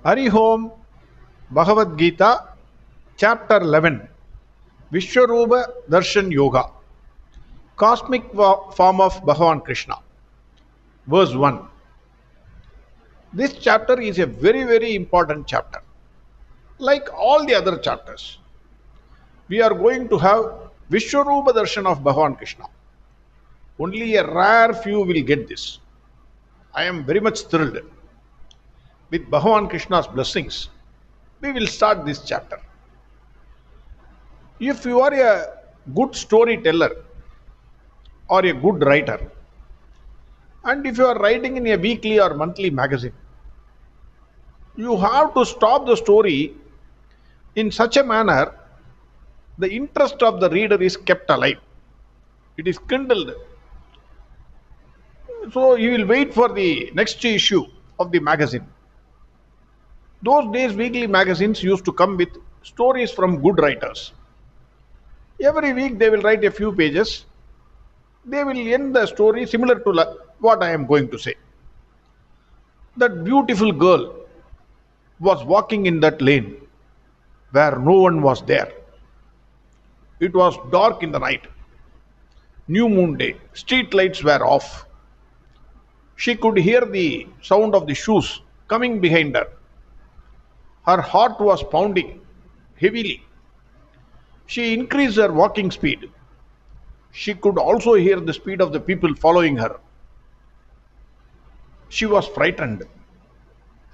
Hari Om, Bhagavad Gita, Chapter 11, Vishwarupa Darshan Yoga, Cosmic Form of Bhagavan Krishna, Verse 1. This chapter is a very important chapter. Like all the other chapters, we are going to have Vishwarupa Darshan of Bhagavan Krishna. Only a rare few will get this. I am very much thrilled. With Bhagavan Krishna's blessings, we will start this chapter. If you are a good storyteller or a good writer, and if you are writing in a weekly or monthly magazine, you have to stop the story in such a manner the interest of the reader is kept alive. It is kindled. So you will wait for the next issue of the magazine. Those days, weekly magazines used to come with stories from good writers. Every week, they will write a few pages. They will end the story similar to what I am going to say. That beautiful girl was walking in that lane where no one was there. It was dark in the night. New moon day. Street lights were off. She could hear the sound of the shoes coming behind her. Her heart was pounding heavily. She increased her walking speed. She could also hear the speed of the people following her. She was frightened.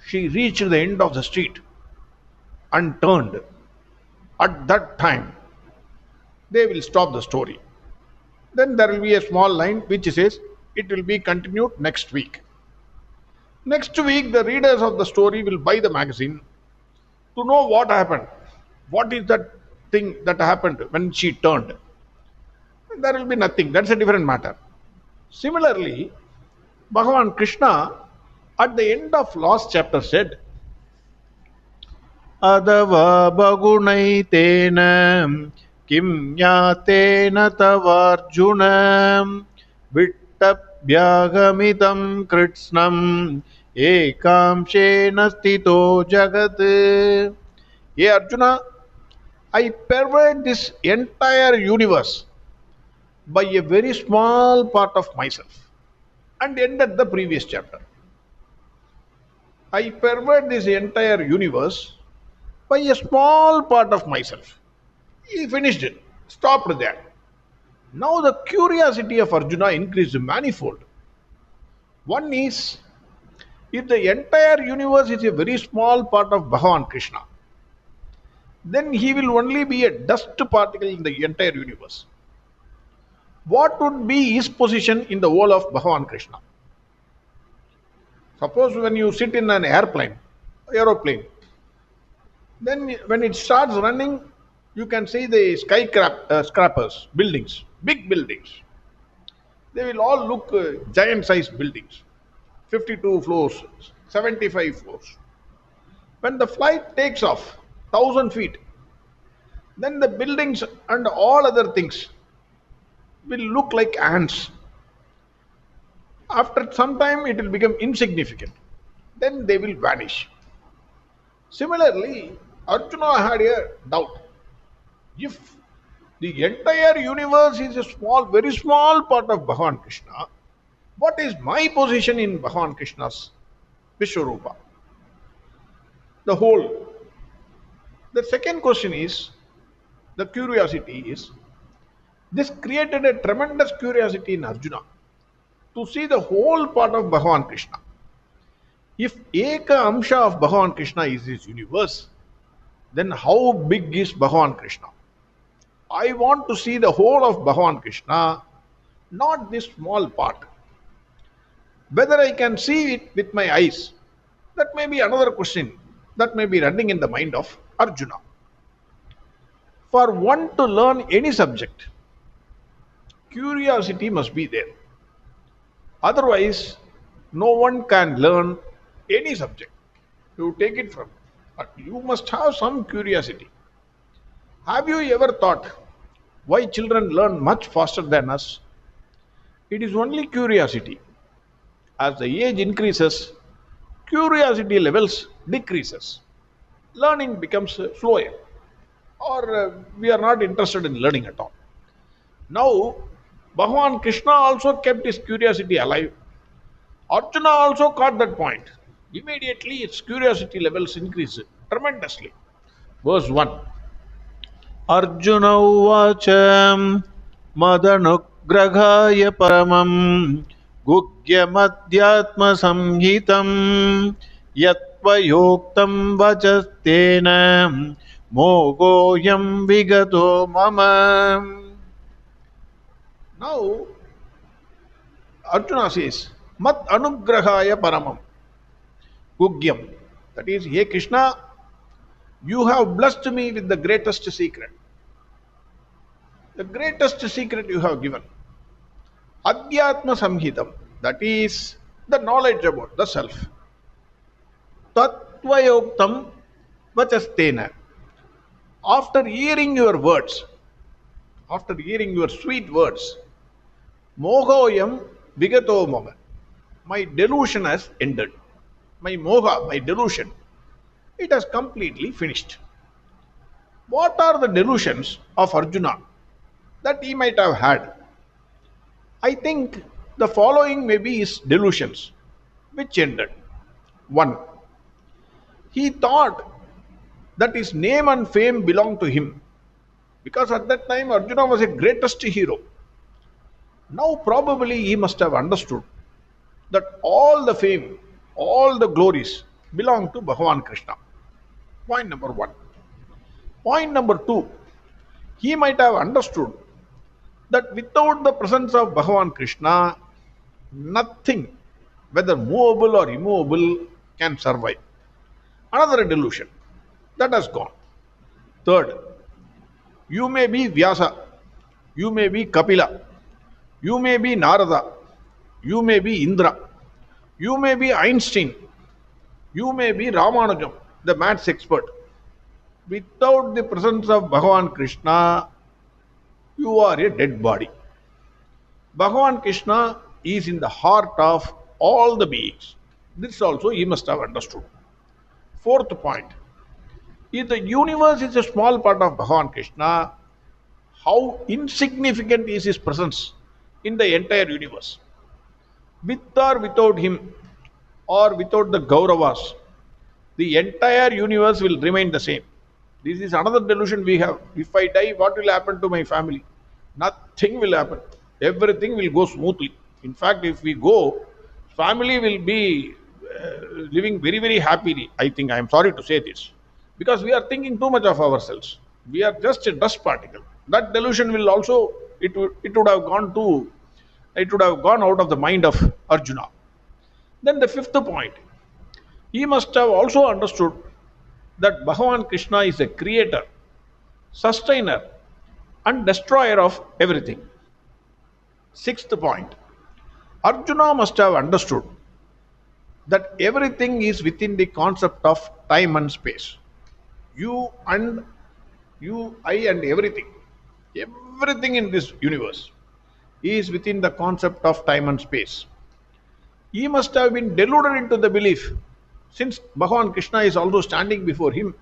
She reached the end of the street and turned. At that time, they will stop the story. Then there will be a small line which says it will be continued next week. Next week, the readers of the story will buy the magazine to know what happened. What is that thing that happened when she turned? There will be nothing. That's a different matter. Similarly, Bhagavan Krishna at the end of last chapter said, Adava Bagunaitena Kim Yatena Tavarjuna Vittabhyagamitam Kritsnam Ekamshena Stito Jagat. Hey Arjuna, I pervade this entire universe by a very small part of myself, and ended the previous chapter. I pervade this entire universe by a small part of myself. He finished it, stopped there. Now the curiosity of Arjuna increased manifold. One is, if the entire universe is a very small part of Bhagavan Krishna, then he will only be a dust particle in the entire universe. What would be his position in the whole of Bhagavan Krishna? Suppose when you sit in an aeroplane, then when it starts running, you can see the skyscrapers, buildings, big buildings. They will all look giant-sized buildings, 52 floors, 75 floors. When the flight takes off, 1,000 feet, then the buildings and all other things will look like ants. After some time, it will become insignificant. Then they will vanish. Similarly, Arjuna had a doubt. If the entire universe is a very small part of Bhagavan Krishna, what is my position in Bhagavan Krishna's Vishwarupa? The whole. The second question is, the curiosity is, this created a tremendous curiosity in Arjuna to see the whole part of Bhagavan Krishna. If Eka Amsha of Bhagavan Krishna is his universe, then how big is Bhagavan Krishna? I want to see the whole of Bhagavan Krishna, not this small part. Whether I can see it with my eyes, that may be another question that may be running in the mind of Arjuna. For one to learn any subject, curiosity must be there. Otherwise, no one can learn any subject. You take it from, but you must have some curiosity. Have you ever thought why children learn much faster than us? It is only curiosity. As the age increases, curiosity levels decreases. Learning becomes slower, or we are not interested in learning at all. Now, Bhagavan Krishna also kept his curiosity alive. Arjuna also caught that point. Immediately, its curiosity levels increased tremendously. Verse 1. Arjun उवाच मदनुग्रहाय परमं गुह्यमध्यात्मसंहितं यत्त्वयोक्तं वचस्तेन मोहोऽयं विगतो मम. Now, Arjuna says, Mad anugrahaya paramam gugyam. That is, Hey Krishna, you have blessed me with the greatest secret. The greatest secret you have given. Adhyatma samhitam. That is the knowledge about the self. Tattvayoktam vachastena. After hearing your words, after hearing your sweet words, mohoyam vigato mama. My delusion has ended. My moha, my delusion, it has completely finished. What are the delusions of Arjuna that he might have had? I think the following may be his delusions, which ended. 1. He thought that his name and fame belonged to him, because at that time Arjuna was a greatest hero. Now probably he must have understood that all the fame, all the glories belong to Bhagavan Krishna. Point number 1. Point number 2. He might have understood that without the presence of Bhagavan Krishna, nothing, whether movable or immovable, can survive. Another delusion that has gone. Third, you may be Vyasa, you may be Kapila, you may be Narada, you may be Indra, you may be Einstein, you may be Ramanujam, the maths expert. Without the presence of Bhagavan Krishna, you are a dead body. Bhagavan Krishna is in the heart of all the beings. This also he must have understood. Fourth point. If the universe is a small part of Bhagavan Krishna, how insignificant is his presence in the entire universe? With or without him, or without the Gauravas, the entire universe will remain the same. This is another delusion we have. If I die, what will happen to my family? Nothing will happen. Everything will go smoothly. In fact, if we go, family will be living very, very happily. I think, I am sorry to say this, because we are thinking too much of ourselves. We are just a dust particle. That delusion will also, it would have gone out of the mind of Arjuna. Then the fifth point, he must have also understood that Bhagavan Krishna is a creator, sustainer, and destroyer of everything. Sixth point, Arjuna must have understood that everything is within the concept of time and space. You, I, and everything in this universe is within the concept of time and space. He must have been deluded into the belief, since Bhagavan Krishna is also standing before him,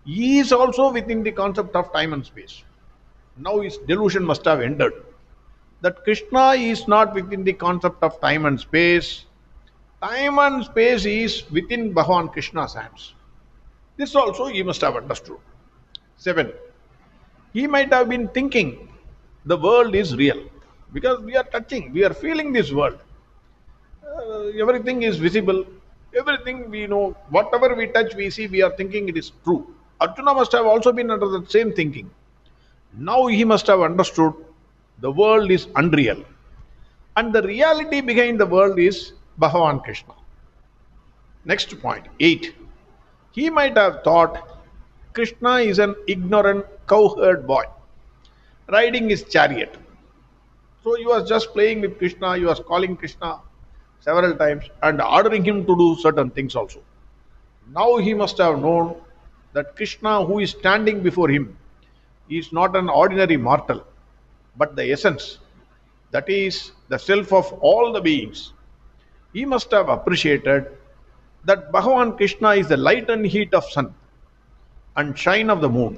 he is also within the concept of time and space. Now his delusion must have ended, that Krishna is not within the concept of time and space. Time and space is within Bhagavan Krishna's hands. This also he must have understood. 7. He might have been thinking the world is real, because we are touching, we are feeling this world. Everything is visible, everything we know, whatever we touch, we see, we are thinking it is true. Arjuna must have also been under the same thinking. Now he must have understood the world is unreal, and the reality behind the world is Bhagavan Krishna. Next point, 8. He might have thought Krishna is an ignorant cowherd boy riding his chariot. So he was just playing with Krishna, he was calling Krishna several times and ordering him to do certain things also. Now he must have known that Krishna, who is standing before him, is not an ordinary mortal, but the essence, that is the self of all the beings. He must have appreciated that Bhagavan Krishna is the light and heat of sun and shine of the moon,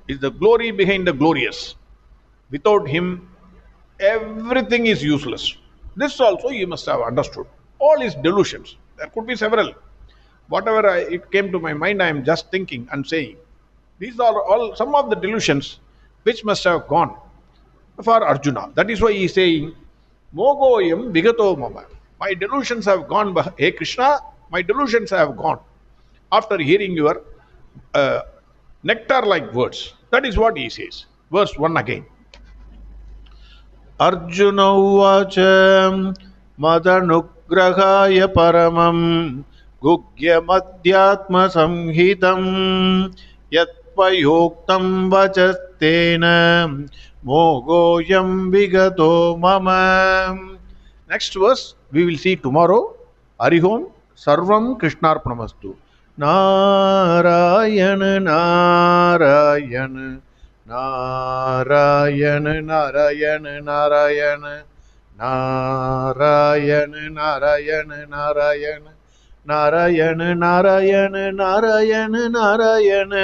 is the glory behind the glorious. Without him, everything is useless. This also you must have understood. All is delusions. There could be several. Whatever it came to my mind, I am just thinking and saying. These are all some of the delusions which must have gone for Arjuna. That is why he is saying, Mogoyam Vigato Mama. My delusions have gone, Hey Krishna, my delusions have gone after hearing your nectar like words. That is what he says. Verse 1 again. Arjun उवाच मदनुग्रहाय परमं गुह्यमध्यात्मसंहितं यत्त्वयोक्तं वचस्तेन मोगोऽयं विगतो मम. Next verse we will see tomorrow. Harihom Sarvam Krishnarpanamastu. Narayan Narayan Narayan Narayan Narayan Narayan Narayan Narayan Narayan Narayan Narayan Narayan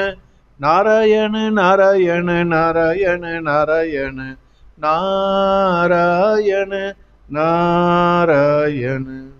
Narayan Narayan Narayan Narayan Narayan Narayan.